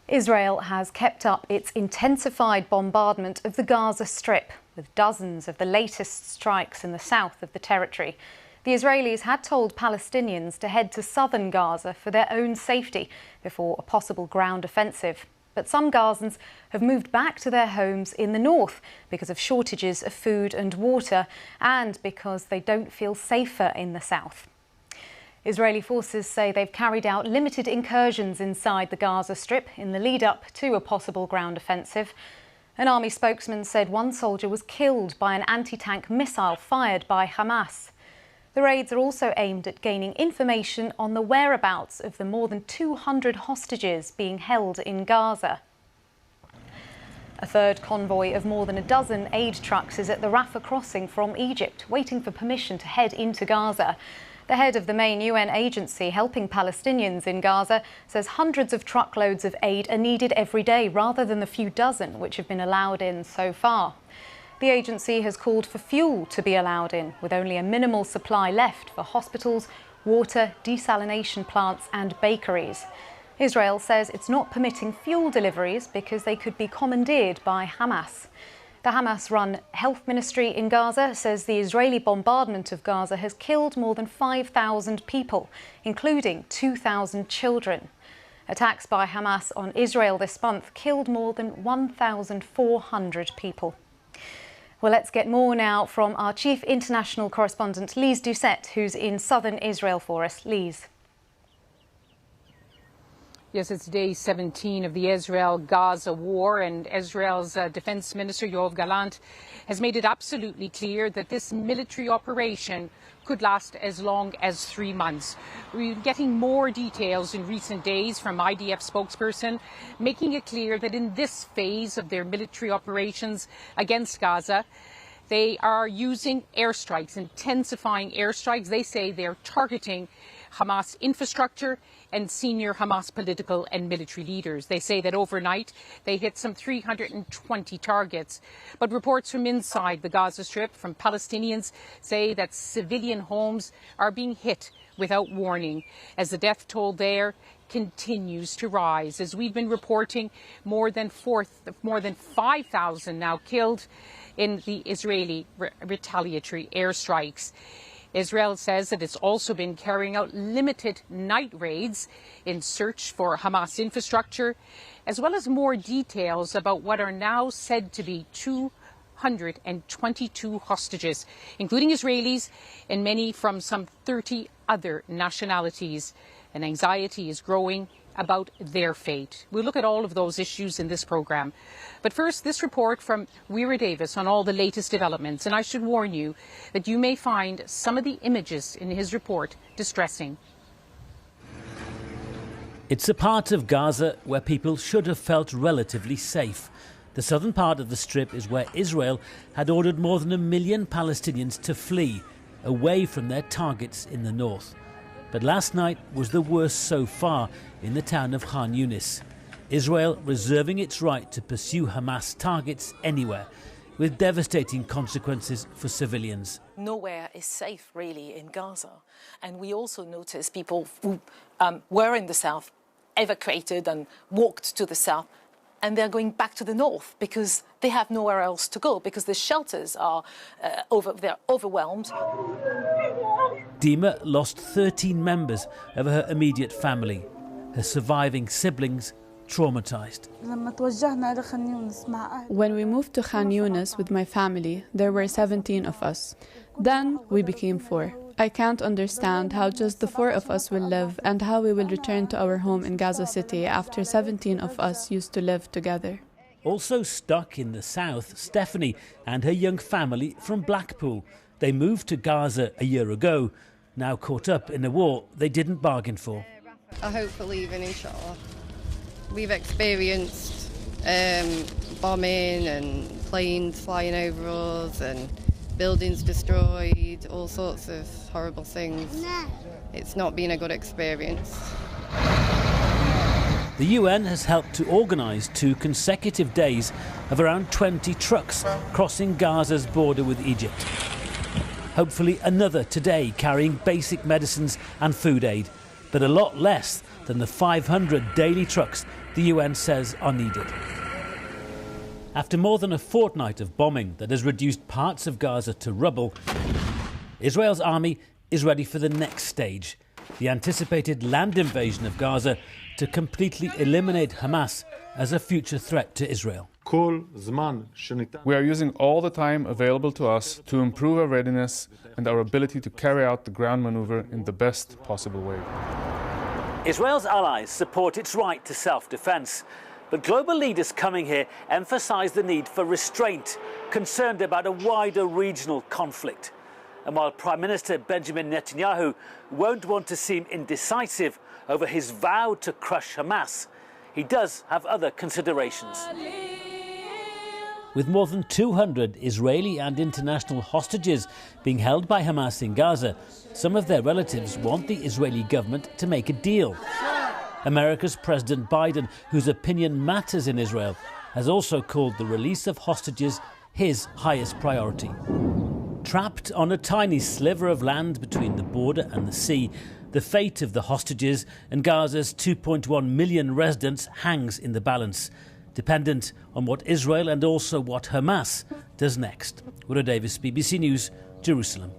Israel has kept up its intensified bombardment of the Gaza Strip, with dozens of the latest strikes in the south of the territory. The Israelis had told Palestinians to head to southern Gaza for their own safety before a possible ground offensive. But some Gazans have moved back to their homes in the north because of shortages of food and water and because they don't feel safer in the south. Israeli forces say they've carried out limited incursions inside the Gaza Strip in the lead-up to a possible ground offensive. An army spokesman said one soldier was killed by an anti-tank missile fired by Hamas. The raids are also aimed at gaining information on the whereabouts of the more than 200 hostages being held in Gaza. A third convoy of more than a dozen aid trucks is at the Rafah crossing from Egypt, waiting for permission to head into Gaza. The head of the main UN agency helping Palestinians in Gaza says hundreds of truckloads of aid are needed every day rather than the few dozen which have been allowed in so far. The agency has called for fuel to be allowed in, with only a minimal supply left for hospitals, water, desalination plants and bakeries. Israel says it's not permitting fuel deliveries because they could be commandeered by Hamas. The Hamas-run health ministry in Gaza says the Israeli bombardment of Gaza has killed more than 5,000 people, including 2,000 children. Attacks by Hamas on Israel this month killed more than 1,400 people. Well, let's get more now from our chief international correspondent, Lise Doucette, who's in southern Israel for us. Lise. Yes, it's day 17 of the Israel-Gaza war, and Israel's Defense Minister Yoav Gallant has made it absolutely clear that this military operation could last as long as 3 months. We're getting more details in recent days from IDF spokesperson, making it clear that in this phase of their military operations against Gaza, they are using airstrikes, intensifying airstrikes. They say they're targeting Hamas infrastructure and senior Hamas political and military leaders. They say that overnight they hit some 320 targets. But reports from inside the Gaza Strip from Palestinians say that civilian homes are being hit without warning as the death toll there continues to rise. As we've been reporting, more than 5,000 now killed in the Israeli retaliatory airstrikes. Israel says that it's also been carrying out limited night raids in search for Hamas infrastructure, as well as more details about what are now said to be 222 hostages, including Israelis and many from some 30 other nationalities. And anxiety is growing about their fate. We'll look at all of those issues in this programme. But first, this report from Weira Davis on all the latest developments. And I should warn you that you may find some of the images in his report distressing. It's a part of Gaza where people should have felt relatively safe. The southern part of the Strip is where Israel had ordered more than 1 million Palestinians to flee away from their targets in the north. But last night was the worst so far in the town of Khan Yunis. Israel reserving its right to pursue Hamas targets anywhere, with devastating consequences for civilians. Nowhere is safe, really, in Gaza. And we also notice people who were in the south evacuated and walked to the south, and they're going back to the north because they have nowhere else to go, because the shelters are they're overwhelmed. Dima lost 13 members of her immediate family, her surviving siblings traumatized. When we moved to Khan Yunis with my family, there were 17 of us. Then we became 4. I can't understand how just the 4 of us will live and how we will return to our home in Gaza City after 17 of us used to live together. Also stuck in the south, Stephanie and her young family from Blackpool. They moved to Gaza a year ago, now caught up in a war they didn't bargain for. I hope for leaving, inshallah. We've experienced bombing and planes flying over us and buildings destroyed, all sorts of horrible things. It's not been a good experience. The UN has helped to organise 2 consecutive days of around 20 trucks crossing Gaza's border with Egypt. Hopefully another today carrying basic medicines and food aid, but a lot less than the 500 daily trucks the UN says are needed. After more than a fortnight of bombing that has reduced parts of Gaza to rubble, Israel's army is ready for the next stage, the anticipated land invasion of Gaza to completely eliminate Hamas as a future threat to Israel. We are using all the time available to us to improve our readiness and our ability to carry out the ground maneuver in the best possible way. Israel's allies support its right to self-defense, but global leaders coming here emphasize the need for restraint, concerned about a wider regional conflict. And while Prime Minister Benjamin Netanyahu won't want to seem indecisive over his vow to crush Hamas, he does have other considerations. With more than 200 Israeli and international hostages being held by Hamas in Gaza, some of their relatives want the Israeli government to make a deal. America's President Biden, whose opinion matters in Israel, has also called the release of hostages his highest priority. Trapped on a tiny sliver of land between the border and the sea, the fate of the hostages and Gaza's 2.1 million residents hangs in the balance, dependent on what Israel and also what Hamas does next. Willow Davis, BBC News, Jerusalem.